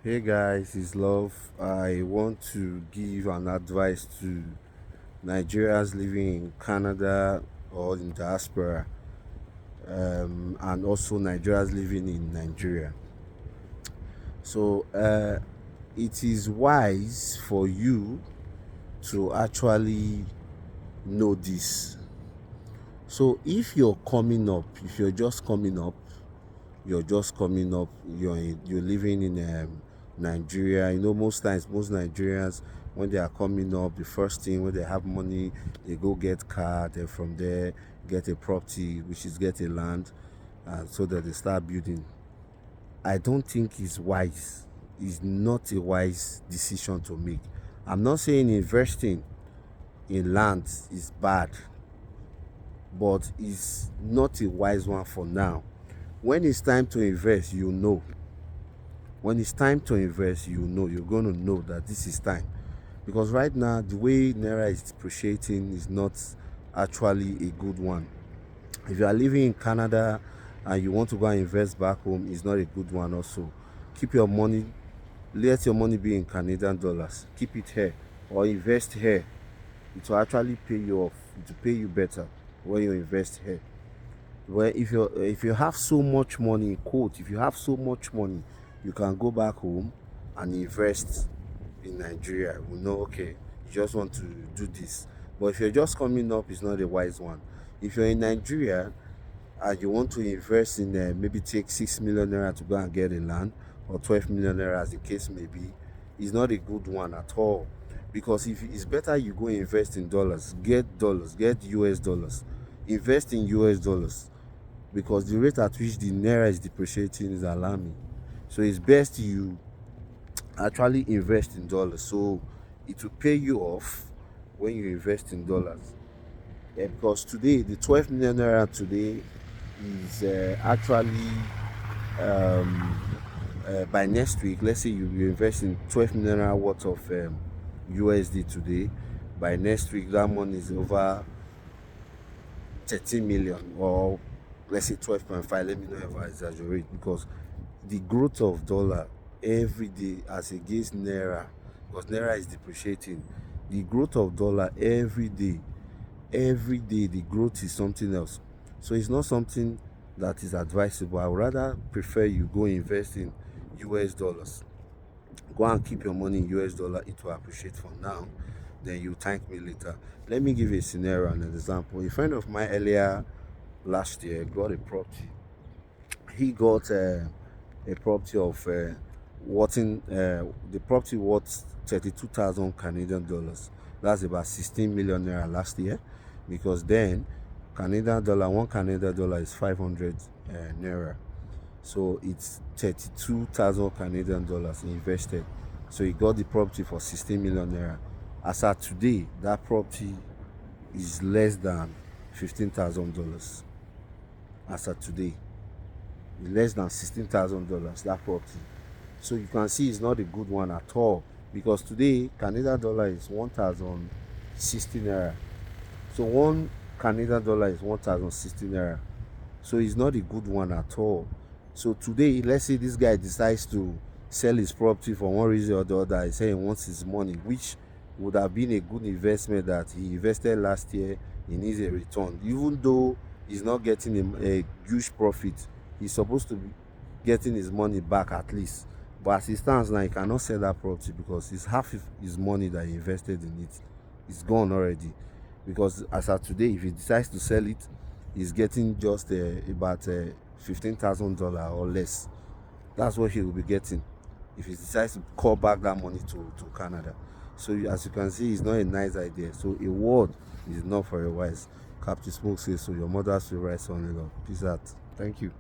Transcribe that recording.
Hey guys, it's Love. I want to give an advice to Nigerians living in Canada or in diaspora, and also Nigerians living in Nigeria. So, it is wise for you to actually know this. So, if you're coming up, if you're just coming up, you're just coming up, you're living in Nigeria. Most times most Nigerians, when they are coming up, the first thing when they have money, they go get car, then from there get a property, which is get a land, and so that they start building. I don't think it's wise. It's not a wise decision to make. I'm not saying investing in land is bad, but it's not a wise one for now. When it's time to invest, when it's time to invest, you're going to know that this is time. Because right now, the way Naira is depreciating is not actually a good one. If you are living in Canada and you want to go and invest back home, it's not a good one also. Keep your money, let your money be in Canadian dollars. Keep it here or invest here. It will actually pay you off. It will pay you better when you invest here. Well, if you have so much money, quote, if you have so much money, you can go back home and invest in Nigeria. We know, okay, you just want to do this. But if you're just coming up, it's not a wise one. If you're in Nigeria and you want to invest in maybe take 6 million naira to go and get a land, or 12 million naira as the case may be, it's not a good one at all. Because if it's better you go invest in dollars, get US dollars, invest in US dollars, because the rate at which the naira is depreciating is alarming. So it's best you actually invest in dollars, so it will pay you off when you invest in dollars. Because today the 12 million naira today is actually by next week, let's say you invest in 12 million naira worth of USD today. By next week that money is over 13 million, or let's say 12.5. Let me know if I exaggerate, because the growth of dollar every day as against naira, because naira is depreciating, the growth of dollar every day the growth is something else. So it's not something that is advisable. I would rather prefer you go invest in US dollars. Go and keep your money in US dollar. It will appreciate for now, then you thank me later. Let me give a scenario and an example. A friend of mine earlier last year got a property. He got a property of the property worth 32,000 Canadian dollars. That's about 16 million naira last year, because then Canadian dollar, one Canadian dollar is 500 naira. So it's 32,000 Canadian dollars invested. So he got the property for 16 million naira. As at today, that property is less than $15,000. As at today, less than $16,000, that property. So you can see it's not a good one at all, because today Canadian dollar is 1,060 naira. So one Canadian dollar is 1,060 naira. So it's not a good one at all. So today, let's say this guy decides to sell his property for one reason or the other. He said he wants his money, which would have been a good investment that he invested last year. He needs a return, even though he's not getting a huge profit. He's supposed to be getting his money back at least. But as it stands now, he cannot sell that property, because it's half of his money that he invested in it. It's gone already. Because as of today, if he decides to sell it, he's getting just about $15,000 or less. That's what he will be getting if he decides to call back that money to Canada. So as you can see, it's not a nice idea. So a word is not for a wise. Captain Smoke says so. Your mother's favorite son in law. Peace out. Thank you.